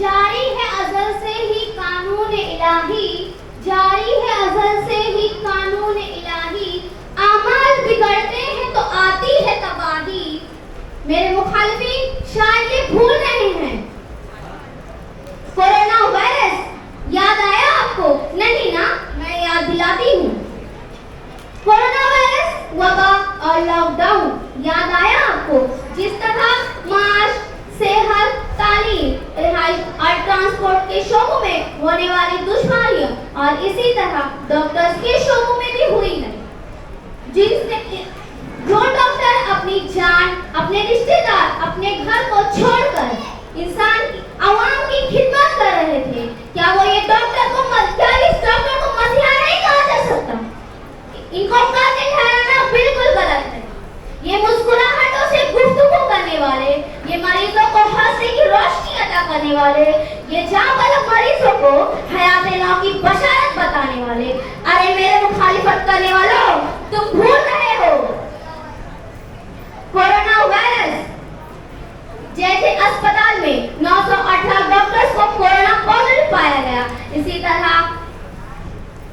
जारी है अज़ल से ही कानून इलाही, जारी है अज़ल से ही कानून इलाही। आमाल बिगड़ते हैं तो आती है तबाही। मेरे मुखालिफिन शायद ये भूल रहे हैं। कोरोना वायरस याद आया आपको? नहीं ना, मैं याद दिलाती हूँ। कोरोना वायरस, वबा और लॉकडाउन याद आया आपको? जिस तरह मार्च, सेहत, तालीम, रिहाइश और ट्रांसपोर्ट के शोबों में होने वाली दुश्वारियां और इसी तरह डॉक्टर्स के शोबों में भी हुई है। जिनसे जो डॉक्टर अपनी जान, अपने रिश्तेदार, अपने घर को छोड़कर इंसान की, आवाम की खिदमत कर रहे थे, क्या वो ये डॉक्टर को क्या इस डॉक्टर को मसीहा नहीं कहा जा सकता? इनको कातिल ठहराना बिल्कुल गलत है। ये मुस्कुराहटों से गुफ्तगू करने वाले, ये मरीजों को हंसी की रोशनी अता करने वाले, ये जांबाज़ मरीजों को हयात नौ की बशारत बताने वाले, अरे मेरे मुखालिफत करने वालों, तुम भूल रहे हो। कोरोना वायरस जैसे अस्पताल में 918 डॉक्टर्स को कोरोना पॉजिटिव पाया गया, इसी तरह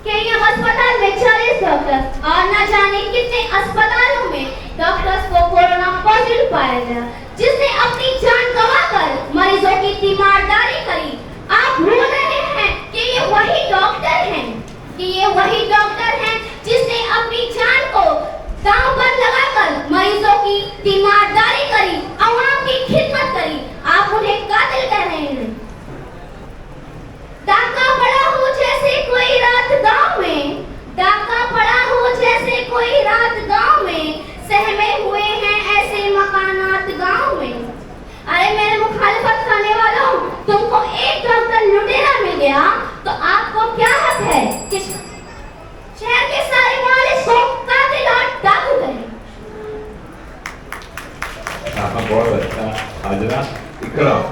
केएम अस्पताल में 40 डॉक्टर और न जाने कितने अस्पतालों में डॉक्टर्स को कोरोना पॉजिटिव पाया गया, जिसने अपनी जान गंवाकर मरीजों की तीमारदारी करी। आप भूल रहे हैं कि ये वही डॉक्टर हैं, जिसने अपनी जान को दांव पर लगाकर मरीजों की तीमारदारी करी, आवाम की खिदमत करी। आप उन्हें कातिल कह रहे हैं। डाका पड़ा हो जैसे कोई रात गांव में, डाका पड़ा हो जैसे कोई रात गांव में, सहमे हुए हैं ऐसे मकानात गांव में। अरे मेरे मुखालिफत करने वालों, तुमको एक डॉक्टर लुटेरा मिल गया तो आपको क्या हक है कि शहर के सारे मालिक को कातिल और डाकू कहें? बहुत अच्छा हाजरा इकराम।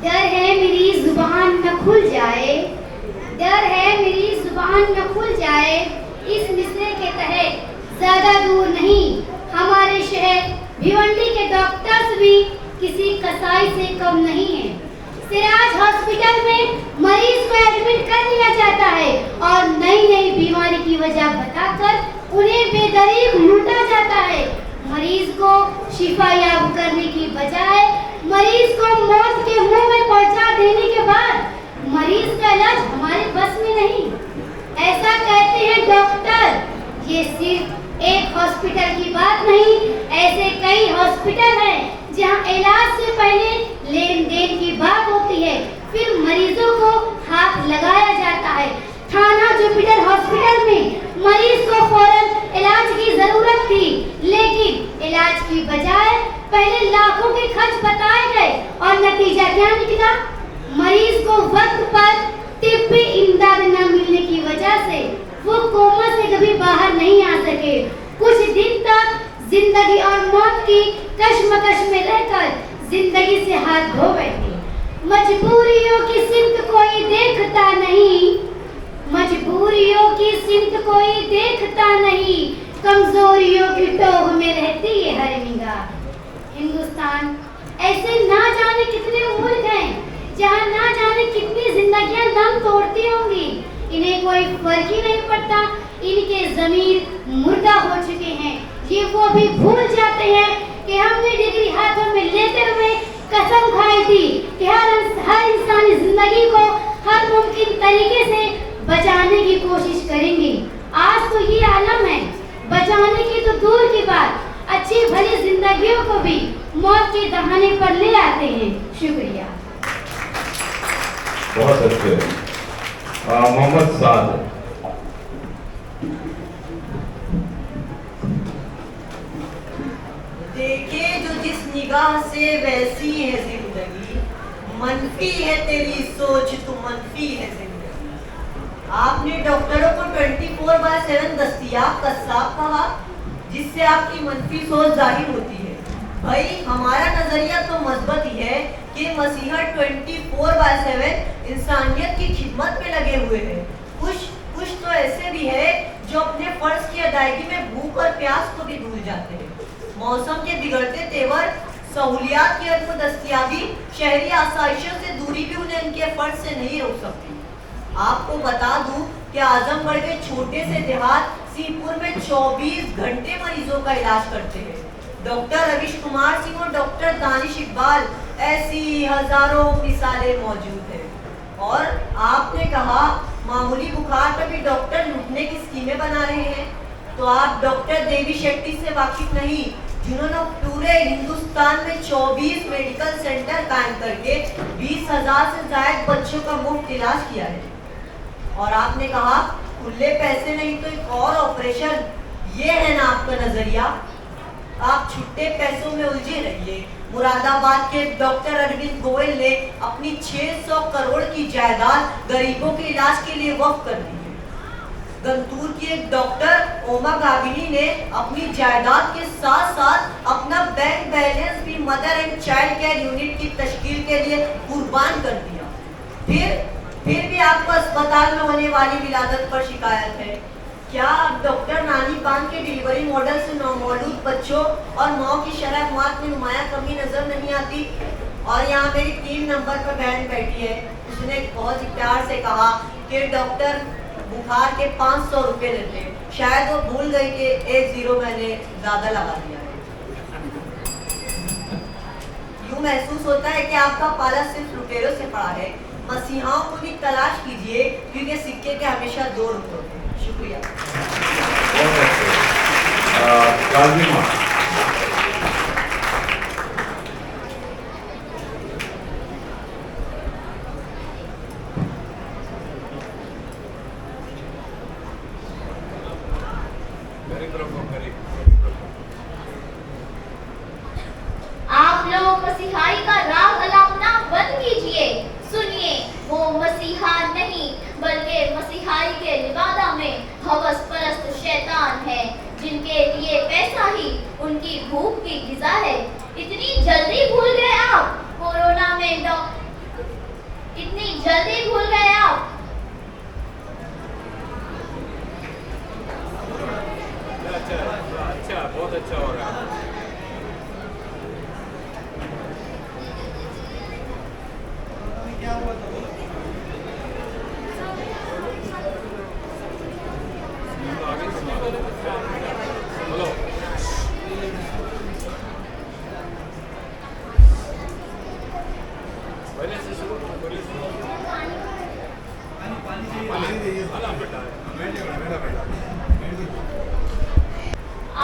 डर है मेरी जुबान न खुल जाए, डर है मेरी जुबान न खुल जाए। इस मिसरे के तहत ज्यादा दूर नहीं, हमारे शहर भिवंडी के डॉक्टर्स भी किसी कसाई से कम नहीं है। सिराज हॉस्पिटल में मरीज को एडमिट कर लिया जाता है और नई नई बीमारी की वजह बताकर उन्हें बेदरीग लूटा जाता है। मरीज को शिफा याब करने की बजाय मरीज को मौत के मुंह में पहुंचा देने के बाद मरीज का इलाज हमारे बस में नहीं। ऐसा कहते हैं डॉक्टर। ये सिर्फ एक हॉस्पिटल की बात नहीं, ऐसे कई हॉस्पिटल हैं जहां इलाज से पहले लेन देन की बात होती है, फिर मरीजों को हाथ लगाया जाता है। थाना जुपिटर हॉस्पिटल में मरीज को फौरन इलाज की जरूरत थी, लेकिन इलाज की बजाय पहले लाखों के खर्च बताए गए और नतीजा क्या निकला? मरीज को वक्त पर तिब्बी इमदाद न मिलने की वजह से वो कोमा से कभी बाहर नहीं आ सके। कुछ दिन तक जिंदगी और मौत की कश्मकश में रहकर जिंदगी से हाथ धो बैठे। मजबूरियों की सिमत कोई देखता नहीं, मजबूरियों की सिमत कोई देखता नहीं, कमजोरियों की टोह में रहती है हर निगाह। हिंदुस्तान ऐसे ना जाने कितने मुल्क हैं जहाँ ना जाने कितनी जिंदगियां दम तोड़ती होंगी, इन्हें कोई फर्क ही नहीं पड़ता। इनके जमीर मुर्दा हो चुके हैं। ये वो भी भूल जाते हैं कि हमने डिग्री हाथों में लेते हुए कसम खाई थी कि हर इंसानी जिंदगी को हर मुमकिन तरीके से बचाने की कोशिश करेंगे। आज तो ये आलम है, बचाने की तो दूर की बात, अच्छी भली जिंदगियों को भी मौत के दहाने पर ले आते हैं। शुक्रिया। बहुत अच्छे। मोहम्मद साद। देखे जो जिस निगाह से वैसी है जिंदगी, मनफी है तेरी सोच तो मनफी है जिंदगी। आपने डॉक्टरों को 24/7 दस्तयाब कस्साब कहा, जिससे आपकी मनफी सोच जाहिर होती है। भाई हमारा नजरिया तो मजबूत ही है कि मसीहा 24/7 इंसानियत की खिदमत में लगे हुए हैं। कुछ तो ऐसे भी है जो अपने फर्ज की अदायगी में भूख और प्यास को भी भूल जाते हैं। मौसम के बिगड़ते तेवर, सहूलियात की अदम दस्तयाबी, शहरी आसाइशों से दूरी भी उन्हें उनके फर्ज से नहीं रोक सकती। आपको बता दूं कि आजमगढ़ के छोटे से देहात सीपुर में 24 घंटे मरीजों का इलाज करते हैं। डॉक्टर रविश कुमार सिंह और डॉक्टर दानिश इकबाल, ऐसी हजारों मिसालें मौजूद हैं। और आपने कहा मामूली बुखार पर भी डॉक्टर लूटने की स्कीमें बना रहे हैं, तो आप डॉक्टर देवी शेट्टी से वाकिफ नहीं, जिन्होंने पूरे हिंदुस्तान में 24 मेडिकल सेंटर कायम करके 20,000 से ज्यादा बच्चों का मुफ्त इलाज किया है। और आपने कहा खुले पैसे नहीं तो एक और ऑपरेशन, ये है ना आपका नजरिया। आप छुट्टे पैसों में उलझे रहिए। मुरादाबाद के डॉक्टर अरविंद गोयल ने अपनी 600 करोड़ की जायदाद गरीबों के इलाज के लिए वक्फ कर दी है। गंतूर की एक डॉक्टर ओमा गाविनी ने अपनी जायदाद के साथ साथ अपना बैंक बैलेंस भी mother and child care unit की तश्कील के लिए कुर्बान कर दिया। फिर भी आपको अस्पताल में होने वाली विलादत पर शिकायत है। क्या डॉक्टर नानी पान के डिलीवरी मॉडल से नौमौलूद बच्चों और माँ की शरह मौत में नुमाया कमी नजर नहीं आती? और यहाँ मेरी 3 नंबर पर बहन बैठी है, उसने बहुत ही प्यार से कहा कि डॉक्टर बुखार के 500 रुपये लेते हैं। शायद वो भूल गई कि 1 0 मैंने ज्यादा लगा दिया है। यूँ महसूस होता है कि आपका पाला सिर्फ लुटेरों से पड़ा है। मसीहाओं को भी तलाश कीजिए, क्योंकि सिक्के के हमेशा 2 रुख होते हैं। शुक्रिया। काजिमा। आप लोग मसीहाई का राग अलापना बंद कीजिए। सुनिए, वो मसीहा नहीं बल्कि मसीहाई के लिबादा में हवस परस्त शैतान है, जिनके लिए पैसा ही उनकी भूख की ग़िज़ा है। इतनी जल्दी भूल गए आप कोरोना में इतनी जल्दी भूल गए आप। अच्छा, बहुत अच्छा हो रहा है। क्या हुआ था? हेलो, पहले से शुरू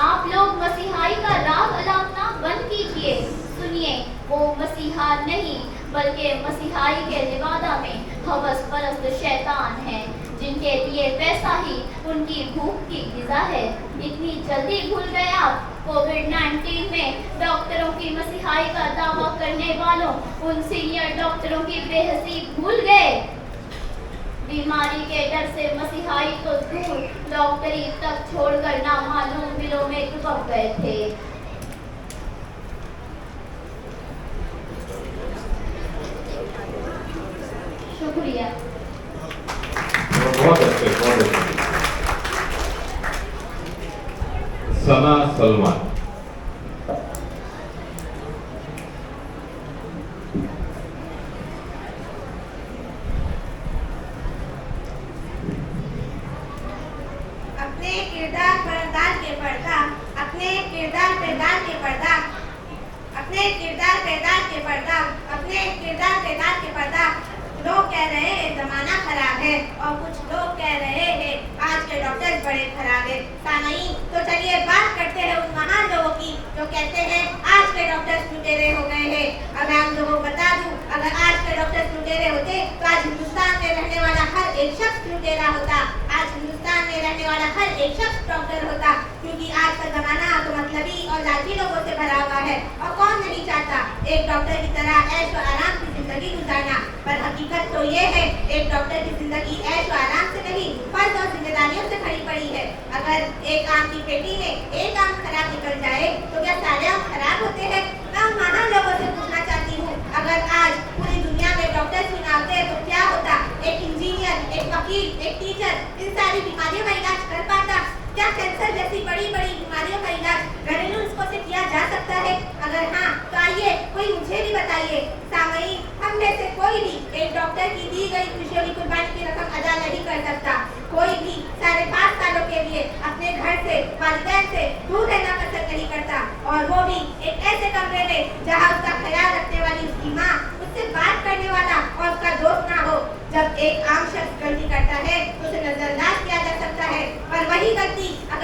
आप लोग मसीहाई का राग अलापना बंद कीजिए। सुनिए, वो मसीहा नहीं बल्कि मसीहाई के लिबादा में हवस परस्त शैतान है, जिनके लिए पैसा ही उनकी भूख की ग़िज़ा है। इतनी जल्दी भूल गए आप कोविड-19 में डॉक्टरों की मसीहाई का दावा करने वालों उन सीनियर डॉक्टरों की बेहसी भूल गए। बीमारी के डर से मसीहाई तो दूर, डॉक्टरी तक छोड़कर नामालूम बिलों में दुबक गए थे। शुक्रिया। बहुत अच्छे, बहुत अच्छे। सना सलमान। अपने किरदार पर डाल के पर्दा, अपने किरदार पे डाल के पर्दा, अपने किरदार पे डाल के पर्दा, अपने किरदार पे डाल के पर्दा। लोग कह रहे हैं जमाना खराब है और कुछ लोग कह रहे हैं आज के डॉक्टर बड़े खराब है। सामईन, तो चलिए बात करते हैं उन महान लोगों की जो कहते हैं आज के डॉक्टर्स लुटेरे हो गए हैं। अब मैं आप लोगों को बता दूं, अगर आज के डॉक्टर्स लुटेरे होते तो आज हिंदुस्तान में रहने वाला हर एक शख्स लुटेरा होता। आज हिंदुस्तान में रहने वाला हर एक शख्स डॉक्टर होता, क्योंकि आज का जमाना तो मतलबी और लालची लोगों से भरा हुआ है। और कौन नहीं चाहता एक डॉक्टर की तरह ऐश और आराम की जिंदगी गुजारना। पर हकीकत तो ये है, एक डॉक्टर की जिंदगी ऐश और आराम से नहीं, फर्ज और जिम्मेदारियों से खड़ी पड़ी है। अगर एक आम की पेटी में एक आम खराब निकल जाए तो क्या सारे आम खराब होते हैं? मैं उन महान लोगों से पूछना चाहती हूँ, अगर आज पूरी दुनिया में डॉक्टर ही ना होते तो क्या होता? एक इंजीनियर, एक वकील, एक टीचर इन सारी बीमारियों का इलाज कर पाता? क्या कैंसर जैसे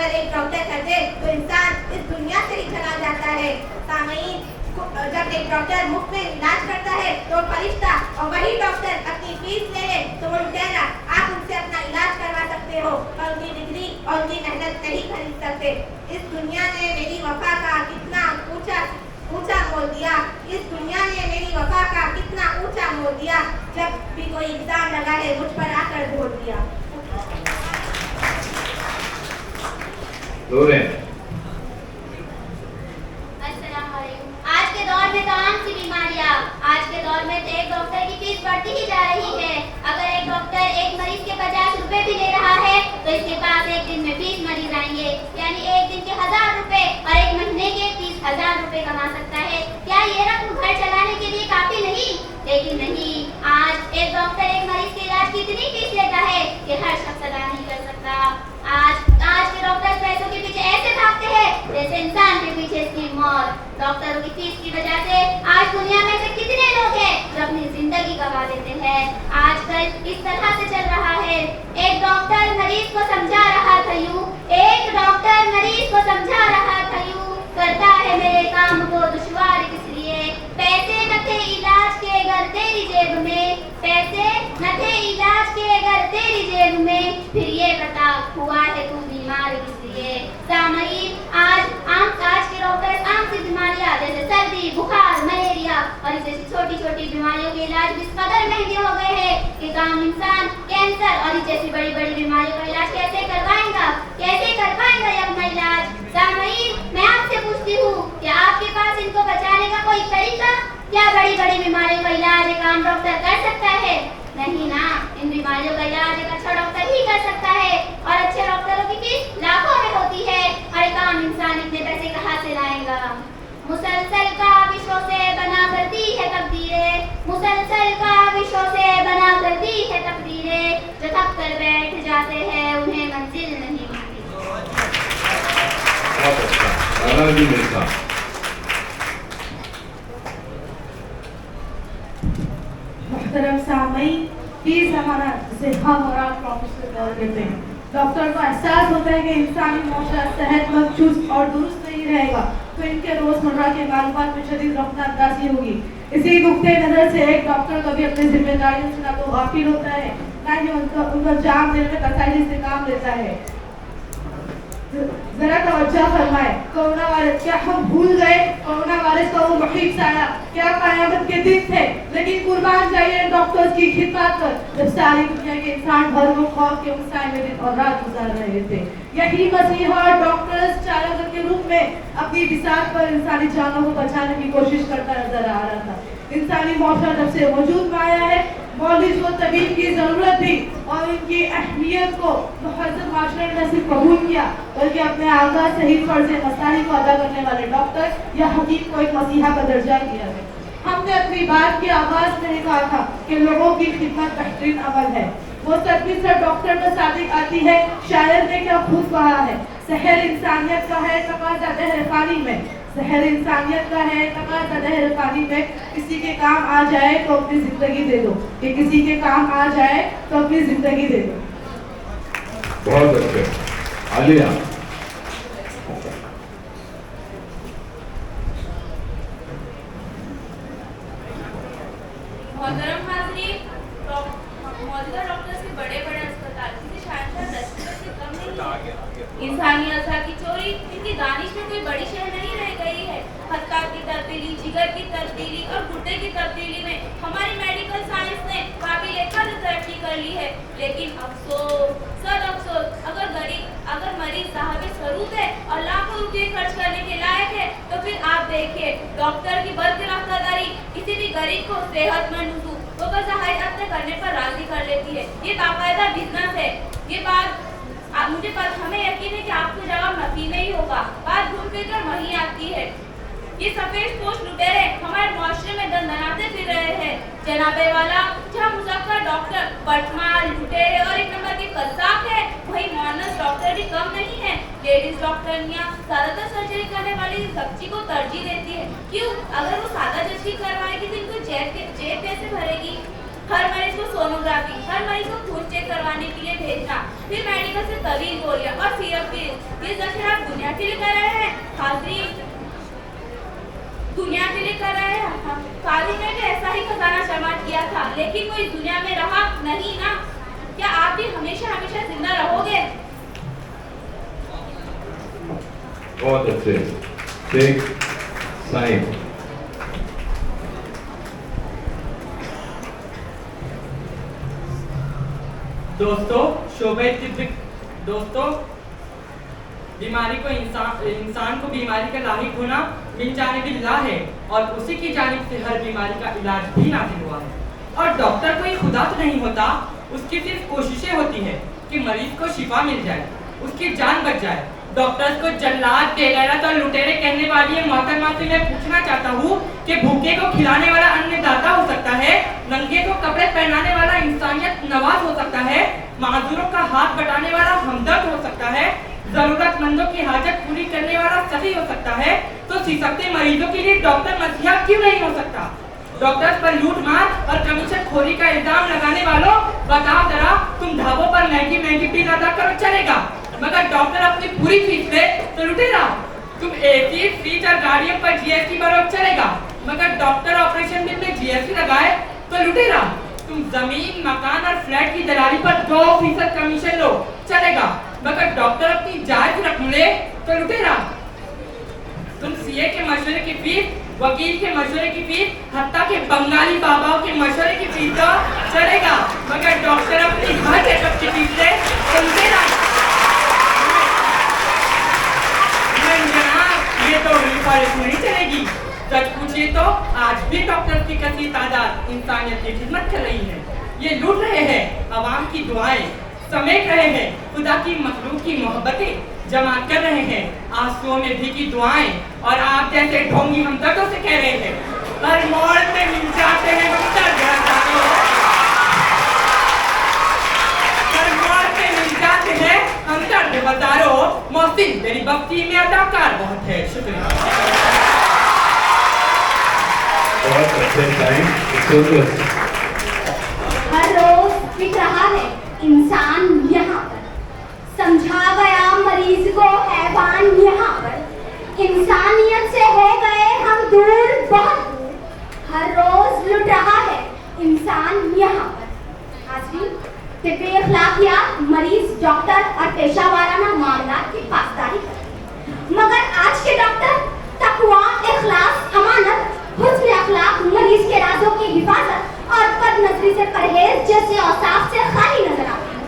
अगर एक डॉक्टर कर दे तो इंसान इस दुनिया से ही चला जाता है। सामईन, जब एक डॉक्टर मुफ्त में इलाज करता है तो फरिश्ता और वही डॉक्टर अपनी फीस ले ले तो वो लुटेरा। आप उनसे अपना इलाज करवा सकते हो और उनकी डिग्री और उनकी मेहनत नहीं खरीद सकते। इस दुनिया ने मेरी वफा का कितना ऊंचा मोल दिया। इस दुनिया ने मेरी वफा का कितना ऊंचा मोल दिया। जब भी कोई इल्जाम लगा है मुझ पर आकर बोल दिया। आज के दौर में तमाम सी बीमारियां, आज के दौर में तो एक डॉक्टर की फीस बढ़ती ही जा रही है। अगर एक डॉक्टर एक मरीज के 50 रुपए भी ले रहा है तो इसके पास एक दिन में 20 मरीज आएंगे, यानी एक दिन के 1000 रुपए और एक महीने के 30,000 रुपए कमा सकता है। क्या ये रकम घर चलाने के लिए काफी नहीं? लेकिन नहीं, आज एक डॉक्टर एक मरीज के इलाज की इतनी फीस लेता है कि हर शख्स अदा नहीं कर सकता। आज के डॉक्टर पैसों के पीछे ऐसे भागते हैं जैसे इंसान के पीछे इसकी मौत। डॉक्टरों की फीस की वजह से आज दुनिया में से कितने लोग हैं जो अपनी जिंदगी गंवा देते हैं। आजकल इस तरह से चल रहा है, एक डॉक्टर मरीज को समझा रहा था यूं, एक डॉक्टर मरीज को समझा रहा था यूं, करता है मेरे काम को दुश्वार किस लिए? पैसे न थे इलाज के अगर तेरी जेब में, पैसे न थे इलाज के अगर तेरी जेब में, फिर ये बता हुआ है तू बीमार किस लिए? सामईन, आज के डॉक्टर आम सी बीमारियां जैसे सर्दी, बुखार, मलेरिया और इस जैसी छोटी छोटी बीमारियों के इलाज भी इस कदर महंगे हो गए हैं कि आम इंसान कैंसर और इस जैसी बड़ी बड़ी बीमारियों का इलाज कैसे कर पाएगा ये अपना इलाज? सामईन, मैं आपसे पूछती हूँ कि आपके पास इनको बचाने का कोई तरीका? क्या बड़ी बड़ी बीमारियों का इलाज एक आम डॉक्टर कर सकता है? नहीं ना, इन बीमारियों का इलाज एक अच्छा डॉक्टर ही कर सकता है और अच्छे डॉक्टरों की फीस लाखों में होती है और एक आम इंसान इतने पैसे कहाँ से लाएगा? मुसलसल काविशों से बना करती है तकदीरें, मुसलसल काविशों से बना करती है तकदीरें, जो थक कर बैठ जाते हैं उन्हें मंजिल नहीं मिलती। बहुत अच्छा, दादाजी मिर्जा। मुहतरम सामईन, प्लीज हमारा हम और आप प्रोफेसर कर देते हैं। डॉक्टर को एहसास होता है कि इंसानी माशरा सेहतमंद, चुस्त और दुरुस्त नहीं रहेगा तो इनके रोजमर्रा के मालूमात में शदीद रफ्तारअंदाज़ी होगी। इसी नुक्ते नजर से एक डॉक्टर कभी अपनी जिम्मेदारियों से ना तो गाफिल होता है ना ही उनका जाम देने में कसौटी से काम लेता है। जरा तवज्जो फरमाए, कोरोना वायरस, क्या हम भूल गए कोरोना वायरस का वो मुहीब साया? क्या कयामत के दिन थे? लेकिन कुर्बान जाइए डॉक्टर्स की खिदमत पर, जब सारी दुनिया के इंसान भर वो खौफ के उस में दिन और रात गुजार रहे थे। यही मसीहा डॉक्टर्स चारागाह के रूप में अपनी बिसात पर इंसानी जानों को बचाने की कोशिश करता नजर आ रहा था। इंसानी मौसम जब से वजूद में आया है, मौलिद व तबीब की ज़रूरत थी और इनकी अहमियत को मुहज़्ज़ब माशरे ने न सिर्फ कबूल किया बल्कि अपने आगाज़ से ही फ़र्ज़ मसाइल को अदा करने वाले डॉक्टर या हकीम को एक मसीहा का दर्जा दिया है। हमने अपनी बात के आगाज़ में ही कहा था कि लोगों की खिदमत बेहतरीन अमल है। वो तदबीर से डॉक्टर में सादिक आती है, शायर ने क्या खूब कहा है, सहर इंसानियत का है तकाज़ा दहर फ़ानी में, सहर इंसानियत का है तकाज़ा दहर फ़ानी में। किसी के काम आ जाए तो अपनी जिंदगी दे दो, कि किसी के काम आ जाए तो अपनी जिंदगी दे दो। बहुत अच्छे। आलिया। मोहतरम हाज़रीन, मौजूदा डॉक्टर्स के बड़े बड़े अस्पताल किसी शानदार रेस्टोरेंट से कम नहीं है। इंसानी अज़ा की चोरी इनकी दानिश में कोई बड़ी शय नहीं रह गई है। हत्ता की तब्दीली, जिगर की तब्दीली और गुर्दे की तब्दीली में हमारी मेडिकल साइंस ने काबिल कदर तरक्की कर ली है। लेकिन अफसोस, सद अफसोस, अगर मरीज साहब सरूत है और लाखों रुपये खर्च करने के लायक है तो फिर आप देखिए डॉक्टर की बदकिरदारी किसी भी गरीब को सेहतमंद वो बज़ाहिर करने पर राजी कर लेती है। ये बाकायदा बिजनेस है। ये बात हमें यकीन है कि आपको जवाब नफी में ही होगा। बात घूम फिर कर वहीं आती है। ये सफेद पोश लुटेरे हमारे मुआशरे में दंदनाते फिर रहे हैं। जनाबे वाला, जहाँ मुज़क्कर डॉक्टर बटमाल, लुटेरे और एक नंबर के कज़्ज़ाब है, वहीं मुअन्नस डॉक्टर भी कम नहीं है। लेडीज डॉक्टरनियाँ ज़्यादातर सर्जरी करने वाली बच्ची को तरजीह देती है। क्यों? अगर वो सादा जच्ची करवाएगी तो इनको जेब कैसे भरेगी? हर मरीज को सोनोग्राफी, हर मरीज को खून चेक करवाने के लिए भेजना, फिर मेडिकल से तवील गोलियां और सिरप भी। ये साधु ने भी ऐसा ही खजाना जमा किया था, लेकिन वो इस दुनिया में रहा नहीं ना। क्या आप भी हमेशा हमेशा जिंदा रहोगे? बहुत अच्छे। Take sign. दोस्तों, बीमारी को इंसान को बीमारी का लाहिक होना मिन जानिबिल्लाह है और उसी की जानिब से हर बीमारी का इलाज भी नाज़िल हुआ है। और डॉक्टर कोई खुदा तो नहीं होता, उसकी सिर्फ कोशिशें होती है कि मरीज को शिफा मिल जाए, उसकी जान बच जाए। डॉक्टर्स को जल्लाद, बेगैरत और लुटेरे कहने वाली मोहतरमा से मैं पूछना चाहता हूँ कि भूखे को खिलाने वाला अन्नदाता हो सकता है, नंगे को कपड़े पहनाने वाला इंसानियत नवाज हो सकता है, माजूरों का हाथ बटाने वाला हमदर्द हो सकता है, जरूरतमंदों की हाजत पूरी करने वाला सही हो सकता है, तो सिसकते मरीजों के लिए डॉक्टर मसीहा क्यों नहीं हो सकता? डॉक्टर्स पर लूट मार और कमीशन खोरी का इल्जाम लगाने वालों, बताओ जरा, तुम ढाबों पर महंगी फीस अदा करो चलेगा, मगर डॉक्टर अपनी पूरी फीस ले तो लुटेरा। तुम एसी, फ्रिज और गाड़ियों पर जीएसटी भरो चलेगा, मगर डॉक्टर ऑपरेशन बिल में जीएसटी लगाए तो लुटेरा। तुम जमीन, मकान और फ्लैट की दलाली पर 2% कमीशन लो चलेगा, मगर डॉक्टर अपनी जायज रकम ले तो लुटेरा। तुम सीए के मशवरे की फीस, वकील के मशवरे की फीस, हत्ता के बंगाली बाबाओं के मशवरे की फीस दो चलेगा, मगर डॉक्टर अपनी हर चेकअप की फीस ले तो लुटेरा। ये तो नहीं चलेगी। सच पूछिए तो आज भी डॉक्टर की कसी तादाद इंसानियत की खिदमत कर रही है। ये लूट रहे हैं अवाम की दुआएं, समेट रहे हैं खुदा की मखलूक की मोहब्बतें, जमा कर रहे हैं आंसुओं में भीगी दुआएं, और आप जैसे ढोंगी हमदर्दों से कह रहे हैं हर मोड़ पे मिल जाते हैं हमदर्द, हर मोड़ पे मिल जाते हैं हमदर्द हजारों। मोहसिन तेरी बख्ती में अदाकार बहुत है, शुक्रिया। बहुत अच्छे टाइम। हर रोज दिख रहा है इंसान यहाँ पर, समझा गया मरीज को हैवान यहाँ पर, इंसानियत से हो गए हम दूर बहुत दूर। हर रोज लुट रहा है इंसान यहाँ पर। हाज़रीन, तिब्बी अखलाकियात मरीज, डॉक्टर और पेशा वाराना मामलात की पासदारी करते, मगर आज के डॉक्टर तकवा, इखलास, अमानत, हुस्न अखलाक, मरीज के राजों की हिफाजत और बदनजरी से परहेज जैसे औसाफ से खाली नजर आते हैं।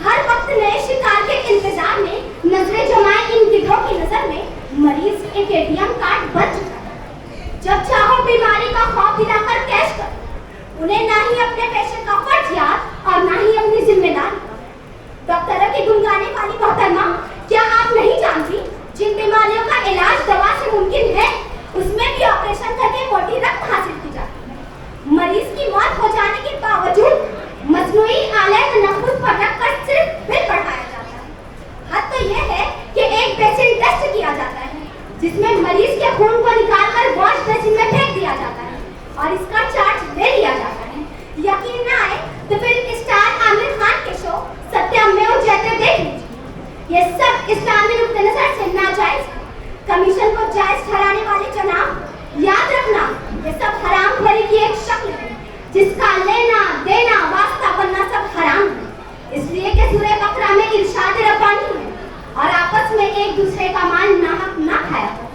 हर वक्त नए शिकार के इंतजार में नजरें जमाए इन गिद्धों की नजर में मरीज एक एटीएम कार्ड बन चुका है। जब चाहो बीमारी का खौफ दिलाकर कैश कर, उन्हें ना ही अपने पेशे का फर्ज याद और ना ही अपनी जिम्मेदारी। डॉक्टरों की गुनगाने वाली मोहतरमा, क्या आप नहीं जानती जिन बीमारियों का इलाज दवा से मुमकिन है, उसमें भी ऑपरेशन करके मोटी रकम हासिल की जाती है। मरीज की मौत हो जाने के बावजूद मजनूई आले तनफ्फुस पर रखकर सिर्फ बिल बढ़ाया जाता है। हद तो यह है कि एक बेसिन टेस्ट किया जाता है जिसमें मरीज के खून को निकालकर वॉश बेसिन में फेंक दिया जाता है और इसका चार्ज ले लिया जाता है। यकीन न आए तो फिल्म स्टार आमिर खान के शो सत्यमेव जयते देख लीजिए। ये सब इस्लामी नुक्ते नजर से नाजायज है। कमीशन को जायज ठहराने वाले जनाब, याद रखना ये सब हराम खोरी की एक शक्ल है जिसका लेना देना वास्ता बनना सब हराम है। इसलिए कि सूरह बकरा में इरशाद रब्बानी है और आपस में एक दूसरे का माल नाहक ना खाया करो।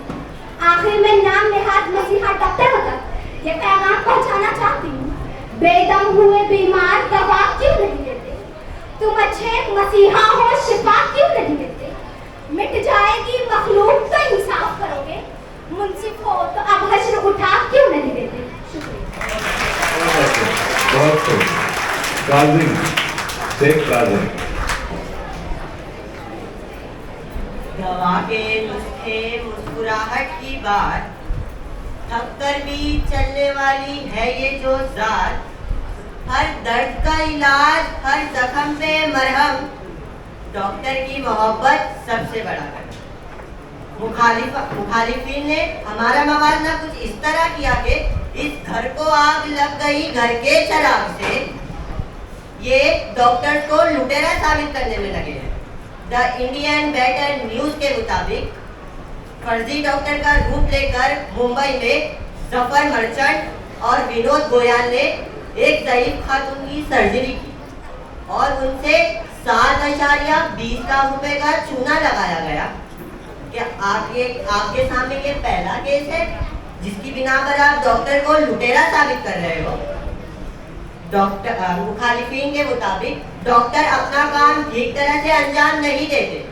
आखिर में नाम नेहाद मसीहा डॉक्टरों तक ये पैगाम पहुंचाना चाहती हूँ, बेदम हुए बीमार दवा क्यों नहीं देते? तुम अच्छे मसीहा हो, शिफा क्यों नहीं देते? मिट जाएगी मखलूक तो इंसाफ करोगे, मुंसिफ हो तो अब हश्र उठा क्यों नहीं देते? शुक्रिया। बहुत सही। काजिम, शेख काजिम। दवा के नुस्खे मुस्कुराहट की बात, थक कर भी चलने वाली है ये जो जात, हर दर्द का इलाज, हर जख्म पे मरहम, डॉक्टर की मोहब्बत सबसे बड़ा कर। मुखालिफिन ने हमारा मवाजना कुछ इस तरह किया कि इस घर को आग लग गई घर के चराग से। ये डॉक्टर को लुटेरा साबित करने में लगे हैं। द इंडियन बेटर न्यूज के मुताबिक फर्जी डॉक्टर का रूप लेकर मुंबई में जफर मर्चेंट और विनोद गोयल ने एक ज़ईफ खातून की सर्जरी की और उनसे 7.20 लाख रुपए का चूना लगाया गया। क्या आपके सामने ये पहला केस है जिसकी बिना पर आप डॉक्टर को लुटेरा साबित कर रहे हो? मुखालिफिन के मुताबिक डॉक्टर अपना काम ठीक तरह से अंजाम नहीं देते,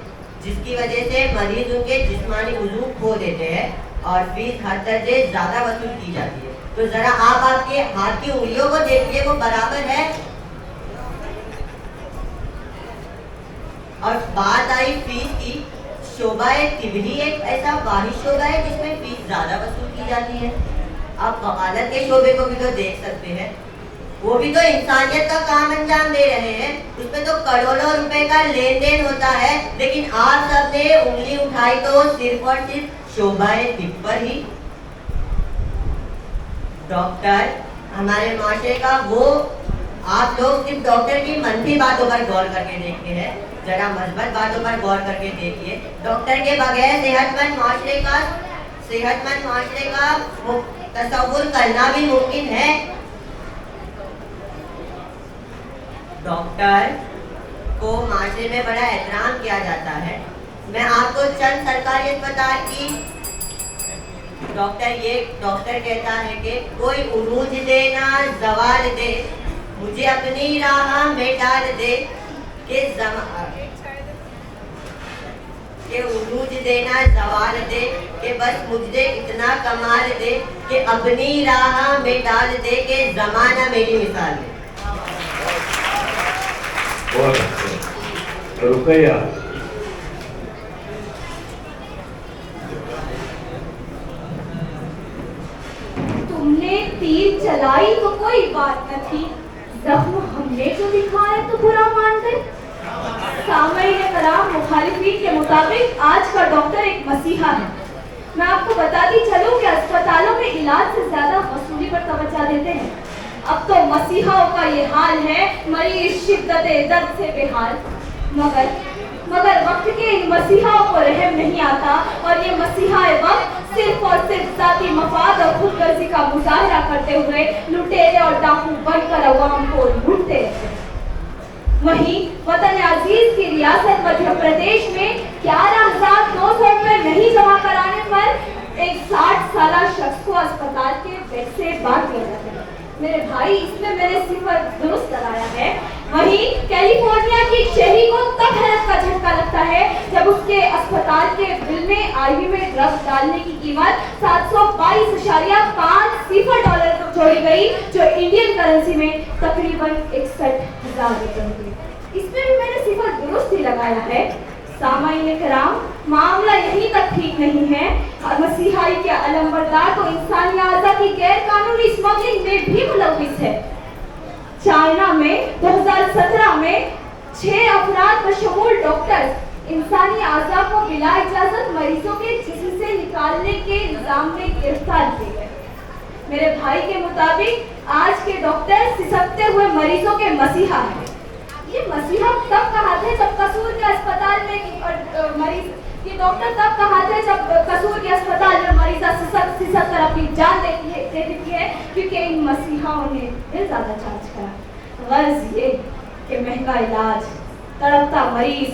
जिसकी वजह से मरीज उनके जिस्मानी वजूद खो देते हैं और फीस हर दर्जे ज्यादा वसूल की जाती है। तो जरा आप आपके हाथ की उंगलियों को देखिए, वो बराबर है। और बात आई फीस की, शोबाए तिबरी एक ऐसा वाहिद शोबा है जिसमें फीस ज्यादा वसूल की जाती है। आप वकालत के शोबे को भी तो देख सकते हैं, वो भी तो इंसानियत का काम अंजाम दे रहे हैं, उसमें तो करोड़ों रुपए का लेन देन होता है, लेकिन आप सबने उंगली उठाई तो सिर्फ और सिर्फ शोबाए तिब पर ही। डॉक्टर हमारे माशरे का वो, आप लोग सिर्फ डॉक्टर की मनफी बातों पर गौर करके देखते हैं, जरा मजबूत बातों पर गौर करके देखिए। डॉक्टर के बगैर सेहतमंद माशरे का तस्वुर करना भी मुमकिन है। डॉक्टर को माशरे में बड़ा एहतराम किया जाता है। मैं आपको चंद सरकारी अस्पताल की डॉक्टर कहता है कि कोई उरूज दे ना जवाल दे, मुझे अपनी राह में डाल दे, के उरूज देना जवाल दे, के बस मुझे इतना कमाल दे कि अपनी राह में डाल दे, के जमाना मेरी मिसाल दे। बहुत अच्छे। रुकैया। तुमने तीर चलाई तो कोई बात न थी, जख्म हमने जो दिखाया तो बुरा मान गए। सामईन कराम, मुखालिफिन के मुताबिक आज का डॉक्टर एक मसीहा है। मैं आपको बताती चलूं कि अस्पतालों में इलाज से ज्यादा वसूली पर तवज्जो देते हैं। अब तो मसीहाओं का ये हाल है, मरीज शिद्दत दर्द से बेहाल। मगर वक्त के इन मसीहाओं को रहम नहीं आता और ये मसीहाए वक्त सिर्फ और सिर्फ जाती मफाद और खुदगर्जी का मुजाहरा करते हुए लुटेरे और डाकू बनकर अवाम को लूटते रहते हैं। वहीं वतन अजीज की रियासत मध्य प्रदेश में 11,200 रुपए नहीं जमा कराने पर एक 60 साला शख्स को अस्पताल के बेड से बाहर किया जाता है। मेरे भाई, इसमें मैंने सिफर दुरुस्त कराया है। वहीं कैलिफोर्निया की शहरी को तब हैरत का झटका लगता है जब उसके अस्पताल के बिल में आईवी में ड्रग्स डालने की कीमत 722.5 सिफर डॉलर जोड़ी गई, जो इंडियन करेंसी में तकरीबन 61,000 रुपए हुए। इसमें भी मैंने सिफर दुरुस्त ही लगाया है। सामाईन कराम, मामला यहीं तक ठीक नहीं है। मसीहाई के अलंबरदार तो इंसानी आज़ा की गैर कानूनी स्मगलिंग में भी मुलविस है। चाइना में 2017 में 6 अफराद बशमूल डॉक्टर्स इंसानी आज़ा को बिला इजाजत मरीजों के जिस्म से निकालने के इल्जाम में गिरफ्तार किए गए। मेरे भाई के मुताबिक आज के डॉक्टर सिसकते हुए मरीजों के मसीहा हैं। ये मसीहा तब कहाते जब कसूर के अस्पताल में मरीज, ये डॉक्टर तब कहाते जब कसूर के अस्पताल में मरीजा सिसक कर अपनी जान दे देती है, क्योंकि इन मसीहाओं ने दिल ज्यादा चार्ज करा। गर्ज ये कि महंगा इलाज, तड़पता मरीज,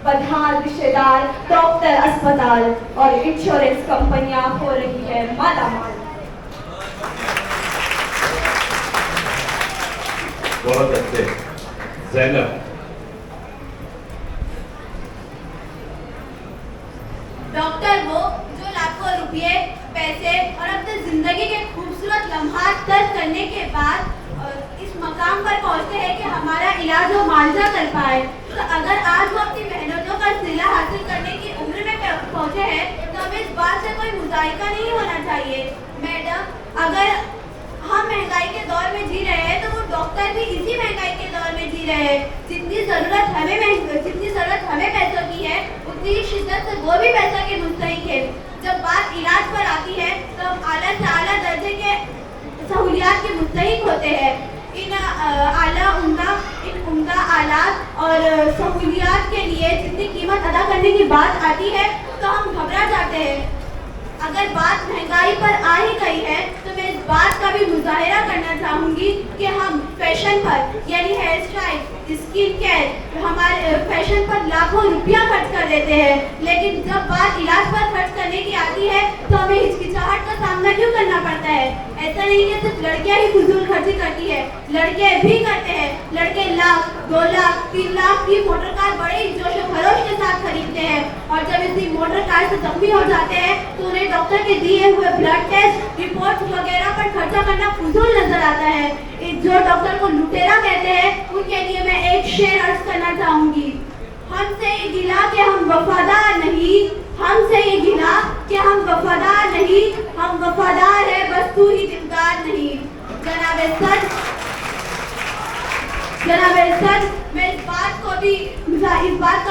बदहाल रिश्तेदार, डॉक्टर, अस्पताल और इंश्योरेंस कंपनियां हो रही है मालामाल। बहुत अच्छे। ज़ैनब। डॉक्टर वो जो लाखों रुपए, पैसे और अपनी जिंदगी के खूबसूरत लम्हात तर्क करने के बाद इस मकाम पर पहुंचते हैं कि हमारा इलाज वो मुआवजा कर पाए। तो अगर आज वो अपनी मेहनतों का सिला हासिल करने की उम्र में पहुंचे हैं तो हमें इस बात से कोई मुजाहिका नहीं होना चाहिए। मैडम, अगर हम महंगाई के दौर में जी रहे हैं तो वो डॉक्टर भी इसी महंगाई के दौर में जी रहे हैं। जितनी ज़रूरत हमें पैसों की है, उतनी शिद्दत से वो भी पैसा के मुस्तहिक है। जब बात इलाज पर आती है तो हम आला से आला दर्जे के सहूलियात के मुस्तहिक होते हैं। इन उम्दा आलात और सहूलियात के लिए जितनी कीमत अदा करने की बात आती है तो हम घबरा जाते हैं। अगर बात महंगाई पर आ ही गई है तो मैं इस बात का भी मुजाहिरा करना चाहूँगी कि हम फैशन पर यानी हेयर स्टाइल, स्किन केयर, हमारे फैशन पर लाखों रुपया खर्च कर देते हैं, लेकिन जब बात इलाज पर खर्च करने की आती है तो हमें हिचकिचाहट का सामना क्यों करना पड़ता है। ऐसा नहीं है सिर्फ लड़कियां ही फजूल खर्ची करती है, लड़के भी करते हैं। लड़के लाख, 2 लाख, 3 लाख की मोटर कार बड़े ही जोश और खरोश के साथ खरीदते हैं और जब इसी मोटर कार से जख्मी हो जाते हैं तो उन्हें डॉक्टर के दिए हुए ब्लड टेस्ट, रिपोर्ट वगैरह पर खर्चा करना फजूल नजर आता है। जो डॉक्टर को लुटेरा कहते हैं उनके लिए मैं एक शेर अर्ज करना चाहूंगी। हमसे ये गिला कि हम वफादार नहीं, हमसे ये गिला कि हम वफादार नहीं, हम वफादार है बस तू ही दिलदार नहीं। जनाबे सच मैं इस बात का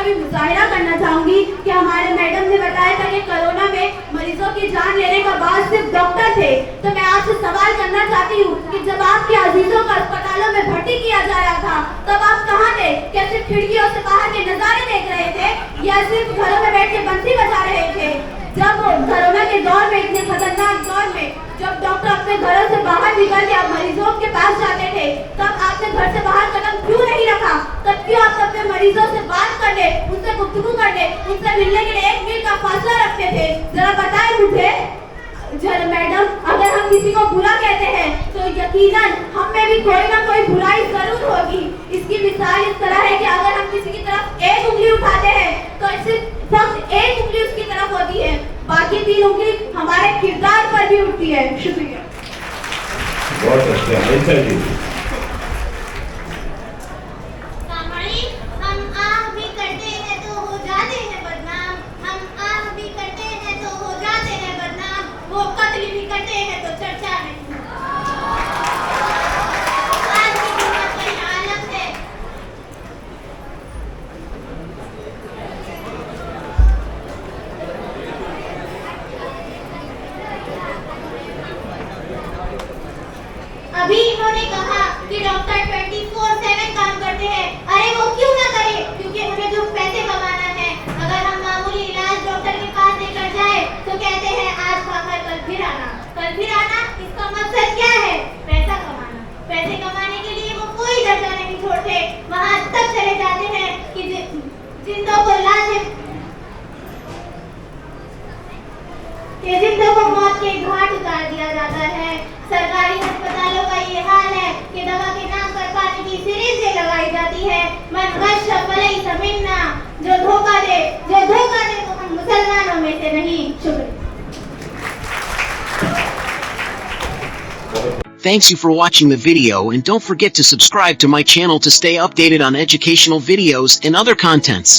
भी मुजाहिरा करना चाहूंगी कि हमारे मैडम ने बताया था कि कोरोना में मरीजों की जान लेने का बाद सिर्फ डॉक्टर थे। तो मैं आपसे सवाल करना चाहती हूँ कि जब आपके अजीजों को अस्पतालों में भर्ती किया जा रहा था तब आप कहाँ थे? क्या सिर्फ खिड़कियों से बाहर के नजारे देख रहे थे या सिर्फ घरों में बैठ के बंसी बजा रहे थे? जब कोरोना के दौर में, इतने खतरनाक दौर में, जब डॉक्टर अपने घरों से बाहर निकल के आप मरीजों के पास जाते थे तब आपने घर से बाहर कदम क्यों नहीं रखा? तब क्यों आप अपने मरीजों से बात करने, उनसे गुफ्तगू करने, उनसे मिलने के लिए 1 मील का फासला रखते थे? जरा बताएं मुझे मैडम, अगर हम किसी को बुरा कहते हैं तो यकीनन हम में भी कोई ना कोई बुराई जरूर होगी। इसकी मिसाल इस तरह है कि अगर हम किसी की तरफ 1 उंगली उठाते हैं तो सिर्फ 1 उंगली उसकी तरफ होती है, बाकी 3 उंगली हमारे किरदार पर भी उठती है। शुक्रिया। बहुत अच्छा जी। हम आह भी करते हैं तो हो जाते हैं बदनाम, हम आह भी करते हैं तो हो जाते हैं बदनाम, वो कत्ल भी करते हैं तो चर्चा नहीं। आज की दुनिया कोई आलम है। अभी इन्होंने कहा कि डॉक्टर 24/7 काम करते हैं। अरे वो क्यों ना करे, क्योंकि उन्हें जो पैसे कमाना है। अगर हम मामूली इलाज डॉक्टर के पास लेकर जाए तो कहते हैं आज खाकर कल फिर आना, कल फिर आना। इसका मकसद क्या है? पैसा कमाना। पैसे कमाने के लिए वो कोई दर्जा नहीं छोड़ते, वहाँ तक चले जाते हैं कि जिंदों को मौत के घाट उतार दिया जाता है। सरकारी अस्पतालों का ये हाल है कि दवा के नाम पर पानी की सिरिंजें लगाई जाती है। मन गश फलई समिन्ना, जो धोखा दे तो हम मुसलमानों में से नहीं। शुक्रिया। Thanks you for watching the video and don't forget to subscribe to my channel to stay updated on educational videos and other contents.